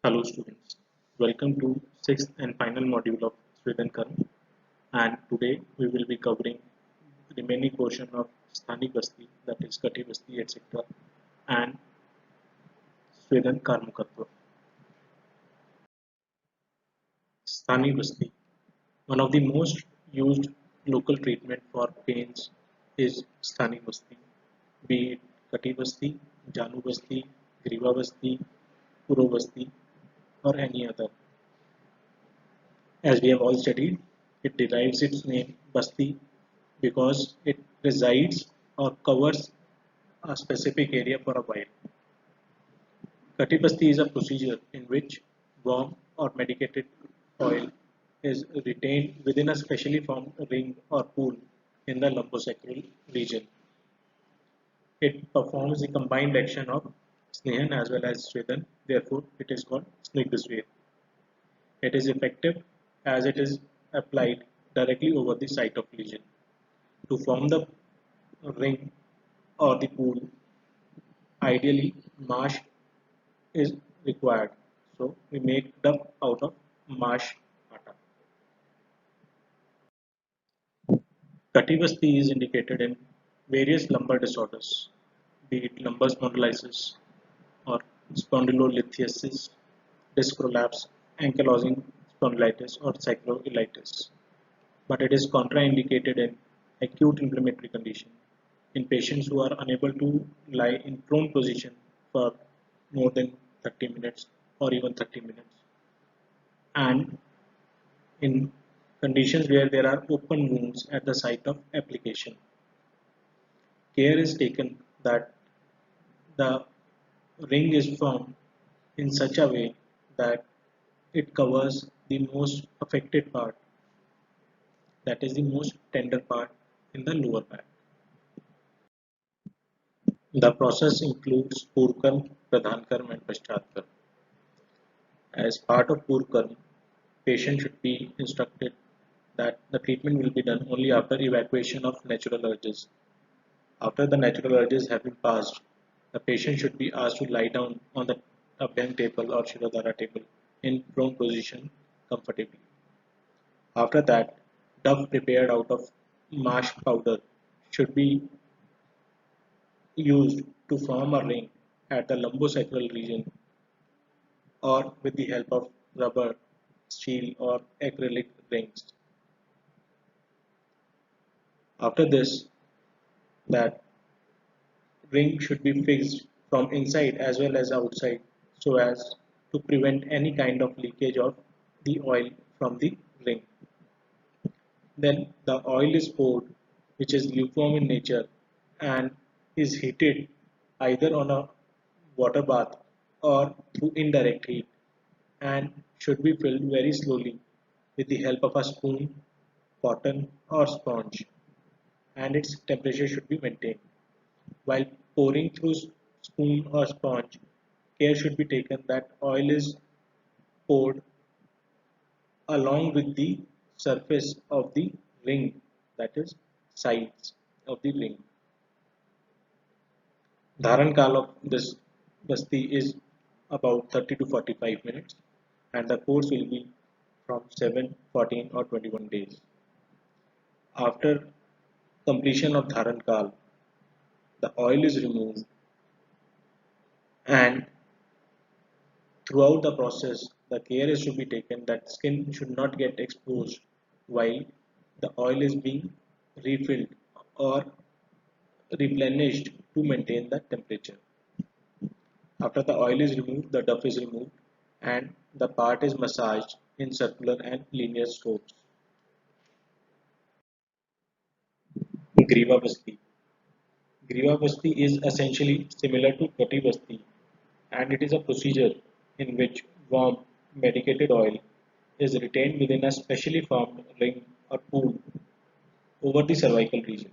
Hello students, welcome to sixth and final module of Sweden Karma, and today we will be covering the remaining portion of Sthani Basti, that is Kati Basti, etc. and Sweden Karmakatva. Sthani Basti. One of the most used local treatment for pains is Sthani Basti, be it Kati Basti, Janu Basti, Griva Basti, Puro Basti, or any other. As we have all studied, it derives its name Basti because it resides or covers a specific area for a while. Kati Basti is a procedure in which warm or medicated oil is retained within a specially formed ring or pool in the lumbosacral region. It performs the combined action of Snehan as well as Swedan, therefore it is called Snigdhasved. It is effective as it is applied directly over the site of lesion. To form the ring or the pool, ideally marsh is required. So we make duff out of marsh atta. Kativasti is indicated in various lumbar disorders, be it lumbar spondylosis or spondylolithiasis, disc prolapse, ankylosing spondylitis, or cycloilitis. But it is contraindicated in acute inflammatory condition in patients who are unable to lie in prone position for more than 30 minutes or even 30 minutes, and in conditions where there are open wounds at the site of application. Care is taken that the ring is formed in such a way that it covers the most affected part, that is the most tender part in the lower back. The process includes Purkarm, Pradhankarm and Paschatkarm. As part of Purkarm, patient should be instructed that the treatment will be done only after evacuation of natural urges. After the natural urges have been passed, the patient should be asked to lie down on the Abhyang table or Shirodhara table in prone position comfortably. After that, duff prepared out of marsh powder should be used to form a ring at the lumbosacral region or with the help of rubber, steel or acrylic rings. After this, that ring should be fixed from inside as well as outside so as to prevent any kind of leakage of the oil from the ring. Then the oil is poured, which is lukewarm in nature and is heated either on a water bath or through indirect heat, and should be filled very slowly with the help of a spoon, cotton or sponge, and its temperature should be maintained. While pouring through spoon or sponge, care should be taken that oil is poured along with the surface of the ring, that is sides of the ring. Dharan kal of this basti is about 30 to 45 minutes, and the course will be from 7, 14 or 21 days. After completion of Dharan kal, the oil is removed, and throughout the process, the care is to be taken that skin should not get exposed while the oil is being refilled or replenished to maintain the temperature. After the oil is removed, the duff is removed and the part is massaged in circular and linear strokes. Griva Basti. Griva Basti is essentially similar to Kati Basti, and it is a procedure in which warm medicated oil is retained within a specially formed ring or pool over the cervical region.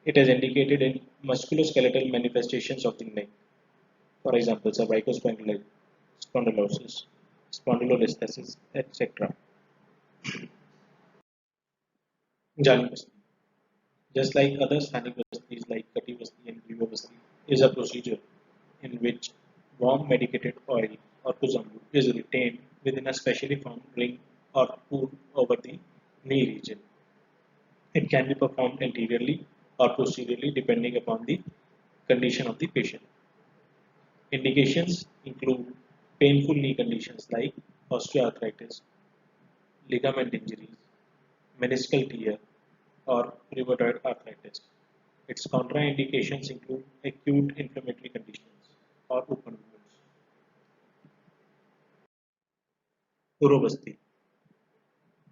It is indicated in musculoskeletal manifestations of the neck, for example, cervicospondylitis, spondylosis, spondylolisthesis, etc. Jali Basti. Just like other Sthanic Bastis like Kati Basti and Griva Basti, is a procedure in which warm medicated oil or kuzambu is retained within a specially formed ring or pool over the knee region. It can be performed anteriorly or posteriorly depending upon the condition of the patient. Indications include painful knee conditions like osteoarthritis, ligament injuries, meniscal tear, or rheumatoid arthritis. Its contraindications include acute inflammatory conditions or open wounds. Urobasti.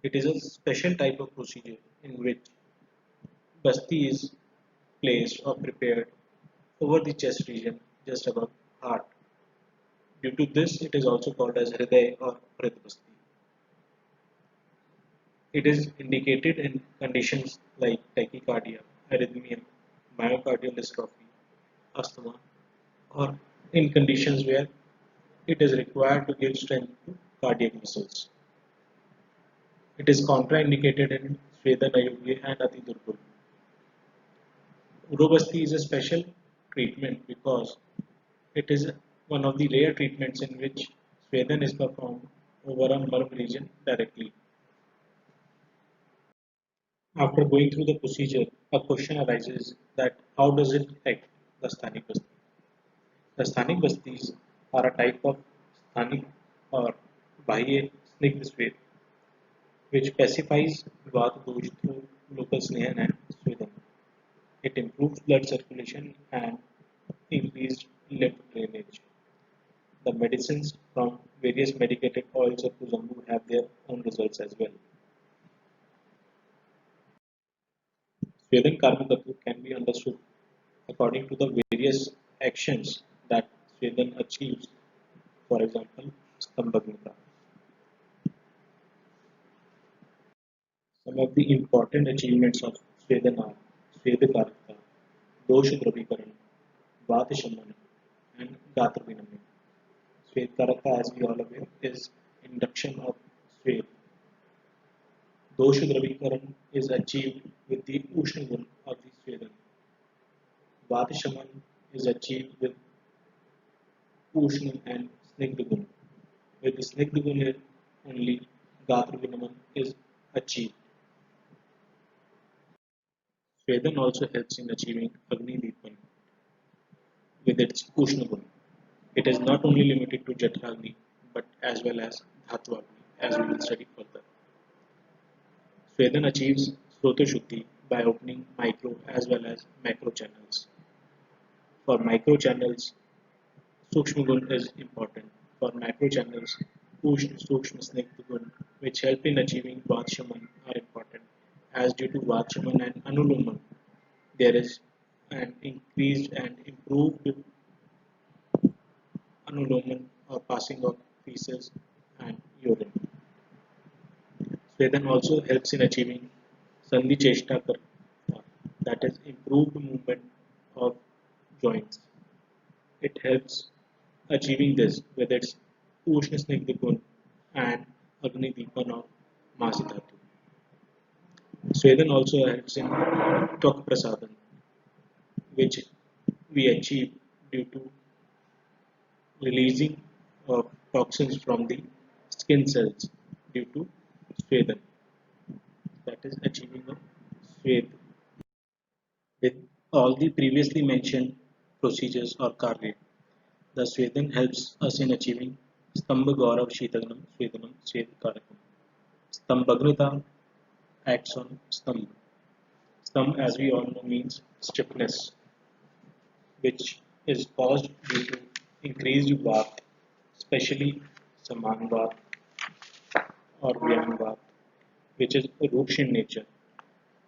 It is a special type of procedure in which basti is placed or prepared over the chest region just above heart. Due to this, it is also called as Hriday or Hridbasti. It is indicated in conditions like tachycardia, arrhythmia, myocardial dystrophy, asthma, or in conditions where it is required to give strength to cardiac muscles. It is contraindicated in Svedana and Atidurgal. Urobasti is a special treatment because it is one of the rare treatments in which Svedan is performed over a nerve region directly. After going through the procedure, a question arises that how does it affect the Sthanik Basti? The Sthanik Bastis are a type of Sthanik or Bahye Snigdh Swed which pacifies Vata dosh through local Snehan and Swedan. It improves blood circulation and increased lymph drainage. The medicines from various medicated oils of Kuzambu have their own results as well. Swedan Karmakatva can be understood according to the various actions that Swedan achieves. For example, Stambhagnita. Some of the important achievements of Swedan are Swedakarakta, Dosha Dravikaran, Vata Shaman, and Gatra Vinamya. Swedkaraka, as we all aware, is induction of Swed. Dosha Dravikaran is achieved with the Ushna Gun of the Swedan. Vata Shaman is achieved with Ushna and Snigdha Gun. With the Snigdha Gun only Gatra Vinaman is achieved. Swedan also helps in achieving Agni Deepan with its Ushna Gun. It is not only limited to Jatragni but as well as Dhatva as we will study further. Swedan achieves Srota Shuddhi by opening micro as well as macro channels. For micro channels, Sukshma Gun is important. For macro channels, Ushna, Sukshma, Snigdha Gun, which help in achieving Vatshaman, are important. As due to Vatshaman and Anuloman, there is an increased and improved Anuloman or passing of feces and urine. Swedan also helps in achieving Sandhi Cheshta Karta, that is improved movement of joints. It helps achieving this with its Ushna Snigdha Gun and Agni Deepan of Masi Dhatu. Swedan also helps in Twak Prasadhan, which we achieve due to releasing of toxins from the skin cells due to Swedan, that is achieving of Swed. With all the previously mentioned procedures or karya, the Swedan helps us in achieving Stambha Gaurav Shitagnam Swedanam Swed Karakam. Stambhagnita acts on Stambha. Stambha, as we all know, means stiffness, which is caused due to increased Vata, especially Saman Vata or Vyam Vata, which is Ruksh in nature,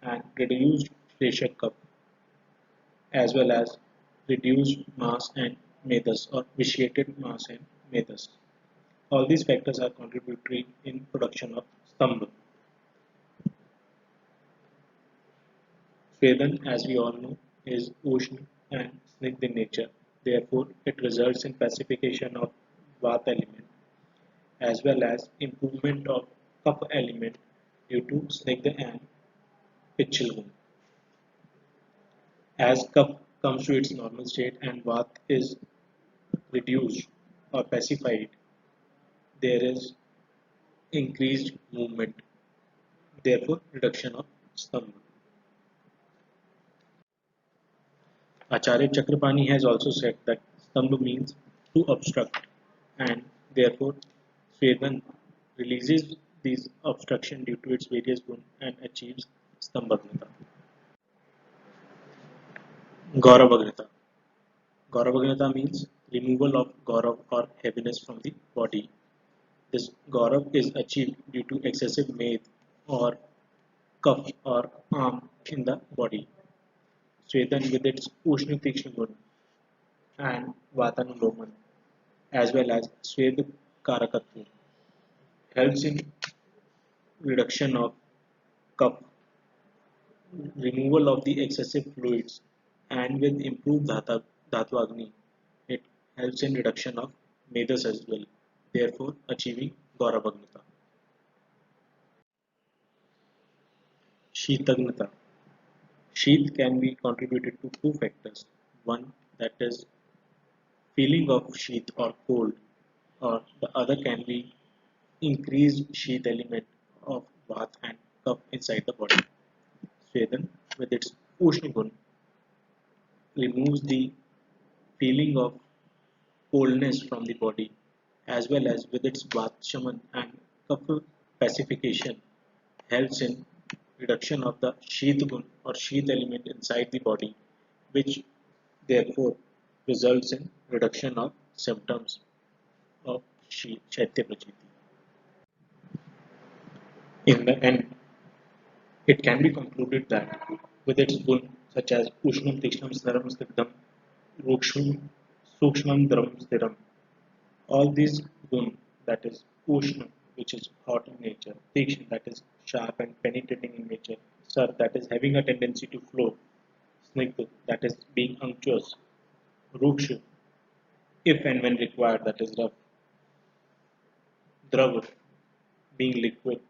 and reduced Sheshak Kapha, as well as reduced mass and medas or vitiated mass and medas. All these factors are contributory in production of stambha. Swedan, as we all know, is ocean and snigdh in nature. Therefore, it results in pacification of Vata element as well as improvement of Kapha element due to snigdha and pitchal. As Kapha comes to its normal state and Vata is reduced or pacified, there is increased movement, therefore reduction of stambha. Acharya Chakrapani has also said that stambha means to obstruct, and therefore Swedan releases these obstruction due to its various gun and achieves stambhagnata. Gauravagnata. Gauravagnata means removal of gaurav or heaviness from the body. This gaurav is achieved due to excessive made or cuff or arm in the body. Swedan with its Ushna Tikshna gun and Vatanuloman as well as Swed Karakatva helps in reduction of cuff, removal of the excessive fluids, and with improved Dhatu Agni, it helps in reduction of Medas as well, therefore achieving Gauravagnata. Sheetagnata. Sheath can be contributed to two factors. One, that is feeling of sheath or cold, or the other can be increased sheath element of Vat and Kapha inside the body. Swedan, with its Ushna gun, removes the feeling of coldness from the body, as well as with its Vatshaman and Kapha pacification, helps in reduction of the sheath gun or sheath element inside the body, which therefore results in reduction of symptoms of Shaitya Prachiti. In the end, it can be concluded that with its gun such as Ushnam Tikshnam Snaram Snigdham Ruksham Sukshmam Dharam Sthiram, all these gun, that is Ushnam, which is hot in nature, Tikshna, that is sharp and penetrating in nature, Sar, that is having a tendency to flow, Snigdha, that is being unctuous, Ruksha, if and when required, that is rough, Drava, being liquid,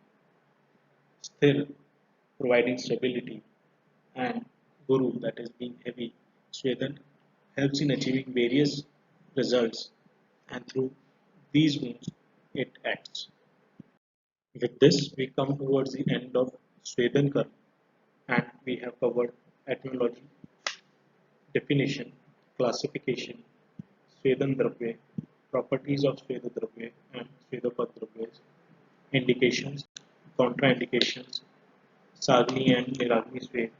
Sthir, providing stability, and Guru, that is being heavy. Swedan helps in achieving various results, and through these wounds it acts. With this, we come towards the end of Swedankar, and we have covered etymology, definition, classification, Svedandravya, properties of Svedadravya and Svedapadravyas, indications, contraindications, Sagni and Niragni Sved,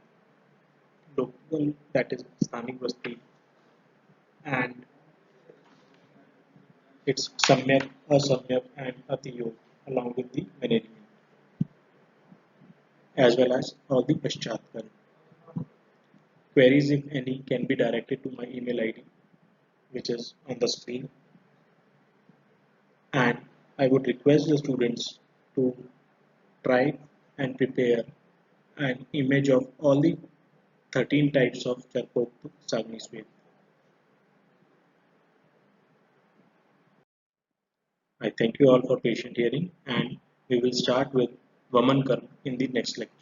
local, that is Sthanik Vasti, and its Samyak, Asamyak, and Atiyog, along with the management, as well as all the Paschatkar. Queries, if any, can be directed to my email ID, which is on the screen, and I would request the students to try and prepare an image of all the 13 types of Charkot Sagni Sved. I thank you all for patient hearing, and we will start with Vaman Karma in the next lecture.